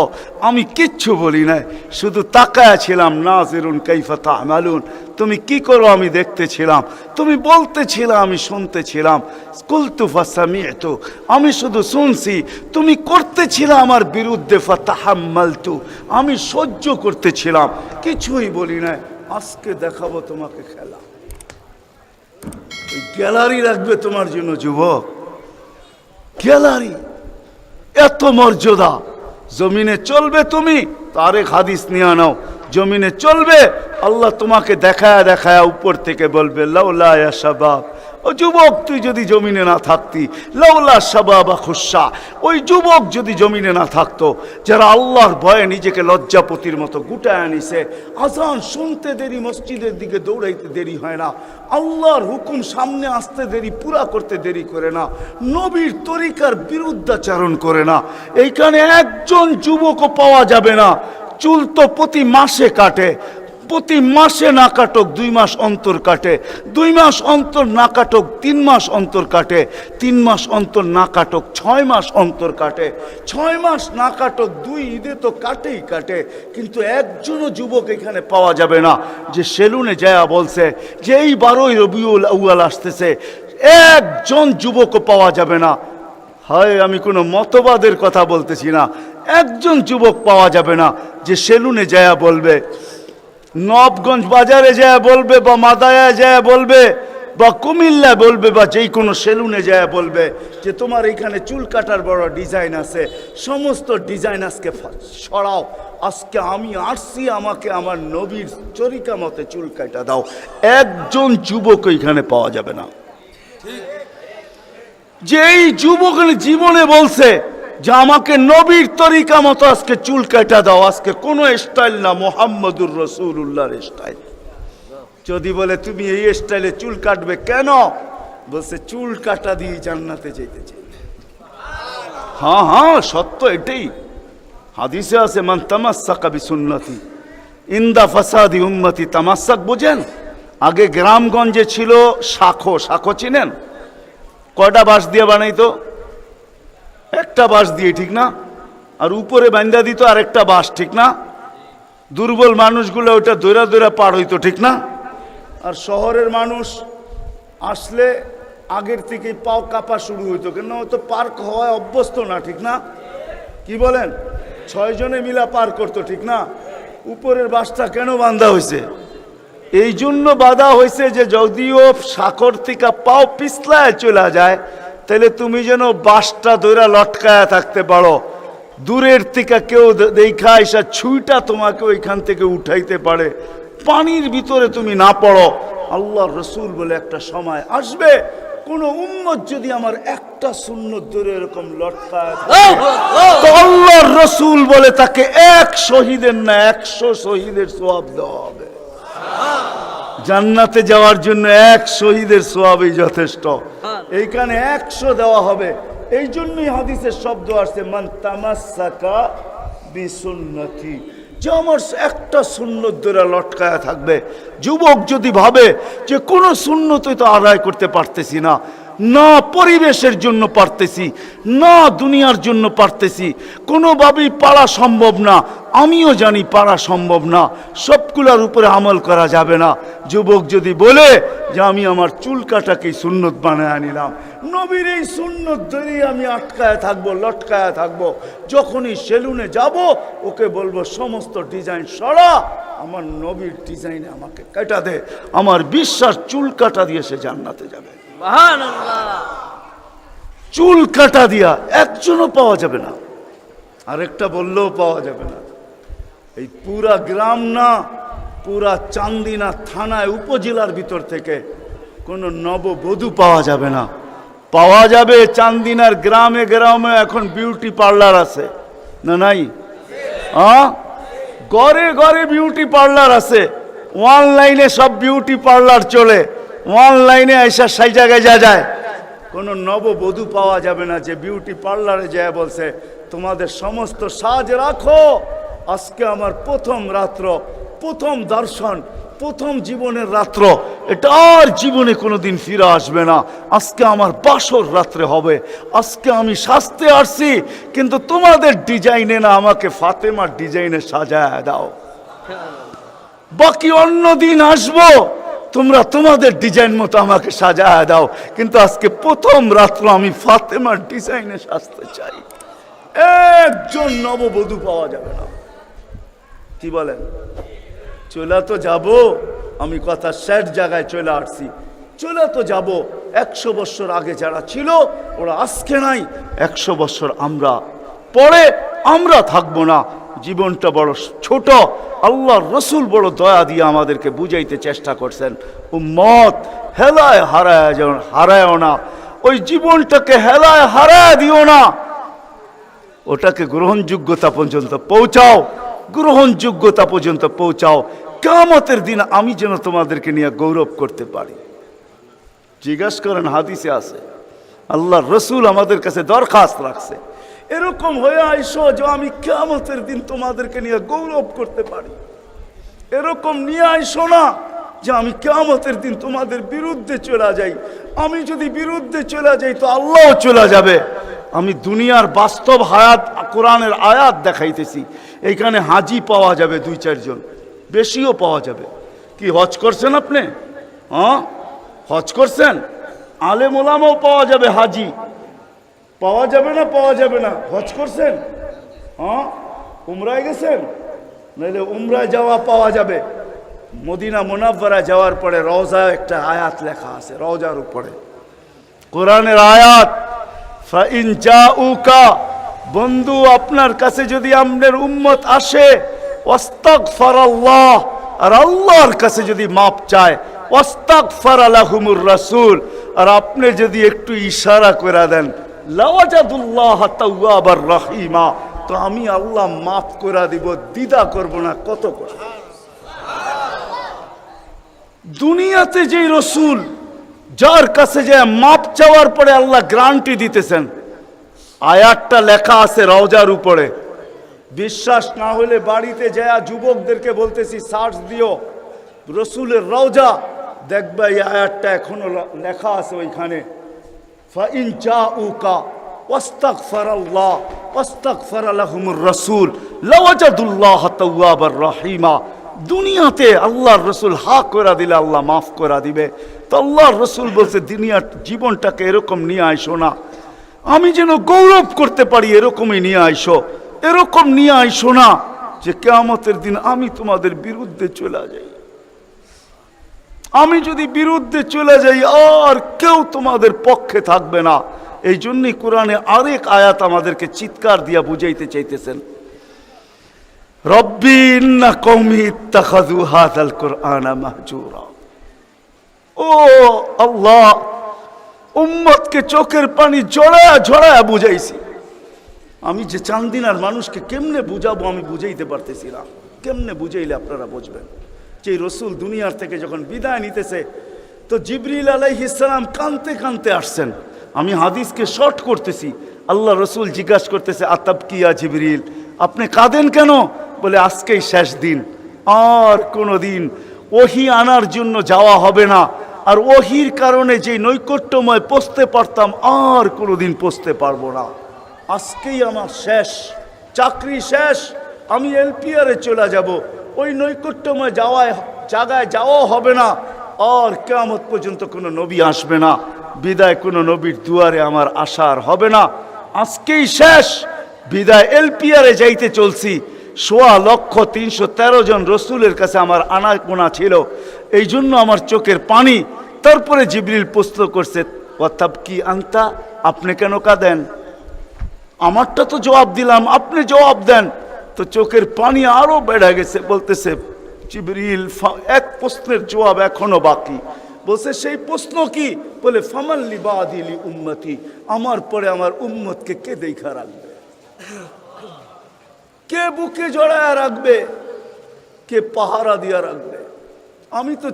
আমি কিচ্ছু বলি নাই, শুধু তাকায়া ছিলাম। নাজিরুন কাইফা তা'মালুন, তুমি কি করো আমি দেখতেছিলাম, তুমি বলতেছিলাম আমি শুনতেছিলাম। কুলতু ফাসামি'তু, আমি শুধু শুনছি, তুমি করতেছিলাম আমার বিরুদ্ধে। ফাতাহাম্মালতু, আমি সহ্য করতেছিলাম, কিছুই বলি নাই। আজকে দেখাবো তোমাকে খেলা। গ্যালারি রাখবে তোমার জন্য যুবক, গ্যালারি, এত মর্যাদা। জমিনে চলবে তুমি, তারেক হাদিস নিয়ে নাও, জমিনে চলবে, আল্লাহ তোমাকে দেখায়া দেখায়া উপর থেকে বলবে, লাউলা ইয়া শাবাব ও যুবক, তুই যদি জমিনে না থাকতি, লাউলা শাবাবা খুশা, ওই যুবক যদি জমিনে না থাকতো, যারা আল্লাহর ভয়ে নিজেকে লজ্জাপতির মতো গুটায় আনিছে, আজান শুনতে দেরি, মসজিদের দিকে দৌড়াইতে দেরি হয় না, আল্লাহর হুকুম সামনে আসতে দেরি, পুরা করতে দেরি করে না, নবীর তরিকার বিরুদ্ধাচারণ করে না, এইখানে একজন যুবকও পাওয়া যাবে না। চুল তো প্রতি মাসে কাটে, প্রতি মাসে না কাটক 2 মাস অন্তর কাটে, 2 মাস অন্তর না কাটক 3 মাস অন্তর কাটে, 3 মাস অন্তর না কাটক 6 মাস অন্তর কাটে, 6 মাস না কাটক 2 ঈদে তো কাটেই কাটে। কিন্তু একজনও যুবক এখানে পাওয়া যাবে না যে সেলুনে যায়া বলছে যে এই 12ই রবিউল আউয়াল আসতেছে, একজন যুবকও পাওয়া যাবে না। হয় আমি কোনো মতবাদের কথা বলতেছি না, একজন যুবক পাওয়া যাবে না যে সেলুনে যায়া বলবে, নবগঞ্জ বাজারে যায় বলবে, বা মাদায়ায় যায় বলবে, বা কুমিল্লা বলবে, বা যেই কোনো সেলুনে যায় বলবে যে তোমার এইখানে চুল কাটার বড় ডিজাইন আছে, সমস্ত ডিজাইন আজকে সরাও, আজকে আমি আসছি, আমাকে আমার নবীর চরিকা মতে চুল কাটা দাও। একজন যুবক এইখানে পাওয়া যাবে না। যেই যুবক জীবনে বলছে যে আমাকে নবীর তরিকা মতো আজকে চুল কাটা দাও, আজকে কোনো স্টাইল না, মোহাম্মদুর রাসূলুল্লাহর স্টাইল। যদি বলে তুমি এই স্টাইলে চুল কাটবে কেন, বলছে চুল কাটা দিয়ে জান্নাতে যেতে চাই। হ্যাঁ হ্যাঁ, সত্য এটাই। হাদিসে আছে মান তামাসসাকা বিসুন্নতি ইনদা ফাসাদি উম্মতি। তামাসসাক বুঝেন? আগে গ্রামগঞ্জে ছিল শাখো, শাখো চিনেন? কয়টা বাঁশ দিয়ে বানাইতো? একটা বাঁশ দিয়ে, ঠিক না? আর উপরে বান্ধা দিত আরেকটা বাঁশ, ঠিক না? দুর্বল মানুষগুলো ওটা দৈরা দৈরা পার হইতো, ঠিক না? আর শহরের মানুষ আসলে আগের থেকে পাও কাঁপা শুরু হইতো, কেন তো পার্ক হওয়ায় অভ্যস্ত না, ঠিক না? কি বলেন? 6 জনে মিলা পার করতো, ঠিক না? উপরের বাঁশটা কেন বাঁধা হয়েছে? এই জন্য বাঁধা হয়েছে যে যদিও সাকর থেকে পাও পিছলায় চলে যায়, তাহলে তুমি যেন বাঁশটা ধরে লটকায়া থাকতে পারো, দূরের থেকে কেউ দেখা এসা ছুঁইটা তোমাকে ওইখান থেকে উঠাইতে পারে, পানির ভিতরে তুমি না পড়ো। আল্লাহর রসুল বলে একটা সময় আসবে, কোন উম্মত যদি আমার একটা সুন্নত ধরে এরকম লটকায় তো আল্লাহর রসুল বলে তাকে 1 শহীদের না 100 শহীদের সওয়াব দেওয়া হবে। জান্নাতে যাওয়ার জন্য 1 শহীদের সওয়াবই যথেষ্ট, এইখানে 100 দেওয়া হবে। এই জন্যই হাদিসের শব্দ আসছে মান তামাসসাকা বিসুন্নতি, যে আমার একটা সুন্নত ধরে লটকায়া থাকবে। যুবক যদি ভাবে যে কোনো সুন্নতই তো আদায় করতে পারতেছি না, না পরিবেশের জন্য পারতেছি, না দুনিয়ার জন্য পারতেছি, কোনোভাবেই পারা সম্ভব না, আমিও জানি পারা সম্ভব না, সবগুলোর উপরে আমল করা যাবে না। যুবক যদি বলে যে আমি আমার চুল কাটাকেই সুন্নত বানায় নিলাম, নবীর এই সুন্নত ধরেই আমি আটকায় থাকবো, লটকায় থাকবো, যখনই সেলুনে যাব ওকে বলবো সমস্ত ডিজাইন সরা, আমার নবীর ডিজাইনে আমাকে কাটা দে, আমার বিশ্বাস চুল কাটা দিয়ে সে জান্নাতে যাবে। চুল কাটা দিয়া একজনও পাওয়া যাবে না, আরেকটা বললেও পাওয়া যাবে না। এই পুরা গ্রাম না, পুরা চান্দিনা থানায় উপজেলার ভিতর থেকে কোনো নববধূ পাওয়া যাবে না। পাওয়া যাবে চান্দিনার গ্রামে গ্রামে এখন বিউটি পার্লার আছে না? নাই? ঘরে ঘরে বিউটি পার্লার আছে, অনলাইনে সব বিউটি পার্লার চলে, অনলাইনে এসে সেই জায়গায় যায়। কোনো নববধূ পাওয়া যাবে না যে বিউটি পার্লারে যায় বলছে তোমাদের সমস্ত সাজ রাখো, আজকে আমার প্রথম রাত্র, প্রথম দর্শন, প্রথম জীবনের রাত্র, এটা আর জীবনে কোনোদিন ফিরে আসবে না, আজকে আমার বাসর রাত্রে হবে, আজকে আমি সাজতে আসছি, কিন্তু তোমাদের ডিজাইনে না, আমাকে ফাতেমার ডিজাইনে সাজায় দাও, বাকি অন্য দিন আসবো, তোমরা তোমাদের ডিজাইন মতো আমাকে সাজায় দাও, কিন্তু আজকে প্রথম রাত্র আমি ফাতেমার ডিজাইনে সাজতে চাই। একজন নববধূ পাওয়া যাবে না। কি বলেন? চলে তো যাব, আমি কথা শেষ জায়গায় চলে আসছি, চলে তো যাব। 100 বছর আগে যারা ছিল ওরা আজকে নাই, 100 বছর আমরা পরে আমরা থাকবো না। জীবনটা বড় ছোট, আল্লাহর রসুল বড় দয়া দিয়ে আমাদেরকে বুঝাইতে চেষ্টা করছেন, উম্মত হেলায় হারায়ও না, ওই জীবনটাকে হেলায় হারায় দিও না, ওটাকে গ্রহণযোগ্যতা পর্যন্ত পৌঁছাও, গ্রহণযোগ্যতা পর্যন্ত পৌঁছাও। কিয়ামতের দিন আমি যেন তোমাদেরকে নিয়ে গৌরব করতে পারি। জিজ্ঞাসা করেন, হাদিসে আছে, আল্লাহর রসুল আমাদের কাছে দরখাস্ত রাখছে, এরকম হয়ে আইসো যে আমি কিয়ামতের দিন তোমাদেরকে নিয়ে গৌরব করতে পারি। এরকম নিয়ে আইসো না যে আমি কিয়ামতের দিন তোমাদের বিরুদ্ধে চলে যাই। আমি যদি বিরুদ্ধে চলে যাই তো আল্লাহও চলে যাবে। আমি দুনিয়ার বাস্তব হায়াত, কোরআনের আয়াত দেখাইতেছি। এইখানে হাজি পাওয়া যাবে 2-4 জন, বেশিও পাওয়া যাবে। কি হজ করছেন আপনি? হ্যাঁ, হজ করছেন? আলেম ওলামাও পাওয়া যাবে, হাজি পাওয়া যাবে না? পাওয়া যাবে না? হজ করছেন? হ্যাঁ, উমরায় গেছেন? নাহলে উমরায় যাওয়া পাওয়া যাবে। মদিনা মুনাওয়ারা যাওয়ার পরে রওজা একটা আয়াত লেখা আছে, রওজার উপরে কোরআনের আয়াত, ফাইন জাউকা, বন্ধু আপনার কাছে যদি আপনার উম্মত আসে, ওয়াস্তাগফারাল্লাহ, আর আল্লাহর কাছে যদি মাপ চায়, ওয়াস্তাগফারা লাহুমুর রাসূল, আর আপনি যদি একটু ইশারা করে দেন, লাওয়াজাদুল্লাহ তাওয়াবার রহিমা, তো আমি আল্লাহ মাফ করে দিব, দ্বিধা করব না। কত করে দুনিয়াতে যেই রসুল, যার কাছে যে মাপ চাওয়ার পরে আল্লাহ গ্যারান্টি দিতেছেন, আয়াতটা লেখা আছে রওজার উপরে। বিশ্বাস না হলে বাড়িতে যায় যুবকদেরকে বলতেছি, সার্চ দিও রসুলের রওজা, দেখবা এই আয়াতটা এখনো লেখা আছে ওইখানে। ফাইন জাউকা ওয়াস্তাগফারাল্লাহ ওয়াস্তাগফারা লাহুমুর রাসূল লাওয়াজাদুল্লাহ তাওয়াবার রহিমা। দুনিয়াতে আল্লাহর রসুল হা করে দিলে আল্লাহ মাফ করে দিবে। তো আল্লাহর রসুল বলছে, দুনিয়ার জীবনটাকে এরকম নিয়ে আইসো না, আমি যেন গৌরব করতে পারি, এরকমই নিয়ে আইসো। এরকম নিয়ে আইসো না যে কিয়ামতের দিন আমি তোমাদের বিরুদ্ধে চলে যাই। আমি যদি বিরুদ্ধে চলে যাই আর কেউ তোমাদের পক্ষে থাকবে না। এই জন্যই কোরআনে আরেক আয়াত আমাদেরকে চিৎকার দিয়া বুঝাইতে চাইতেছেন, রব্বি ইন্না কওমি ইত্তাখাযু হাযাল কুরআনা মাহজুরা। ও আল্লাহ, উম্মতকে চোখের পানি ঝরায়া ঝরায়া বুঝাইছি। আমি যে চান্দিনার মানুষকে কেমনে বুঝাবো আমি বুঝাইতে পারতেছি না। কেমনে বুঝাইলে আপনারা বুঝবেন? যে রসুল দুনিয়ার থেকে যখন বিদায় নিতেছে, তো জিবরিল আলাইহিস সালাম কাঁদতে কাঁদতে আসছেন। আমি হাদিসকে শর্ট করতেছি। আল্লাহ রসুল জিজ্ঞাসা করতেছে, আতাবকিয়া জিবরিল, আপনি কাঁদেন কেন? বলে আজকেই শেষ দিন, আর কোনো দিন ওহী আনার জন্য যাওয়া হবে না। আর ওহীর কারণে যে নৈকট্যময় পৌঁছতে পারতাম, আর কোনো দিন পৌঁছতে পারবো না। আজকেই আমার শেষ, চাকরি শেষ, আমি এলপিআরে চলে যাব। ওই নৈকট্যময় জায়গায় যাওয়াও হবে না। আর কিয়ামত পর্যন্ত কোনো নবী আসবে না। বিদায় কোনো নবীর দুয়ারে আমার আশার হবে না। আজকেই শেষ, বিদায় এলপিআরে যাইতে চলছি। 16,313 জন রসুলের কাছে আমার আনাগোনা ছিল, এই জন্য আমার চোখের পানি। তারপরে জিবরিল প্রশ্ন করছে, ওয়াতাবকি আনতা, আপনি কেন কাঁদেন? আমারটা তো জবাব দিলাম, আপনি জবাব দেন। তো চোখের পানি আরো বেড়ে গেছে। বলতেছে জিবরিল, এক প্রশ্নের জবাব এখনো বাকি। বলছে, সেই প্রশ্ন কি? বলে ফামাল্লি বাদিলি উম্মতি, আমার পরে আমার উম্মতকে কে দেখা রাখবে? কে বুকে জড়ায়া রাখবে? কে পাহারা দিয়া রাখবে? আমি তো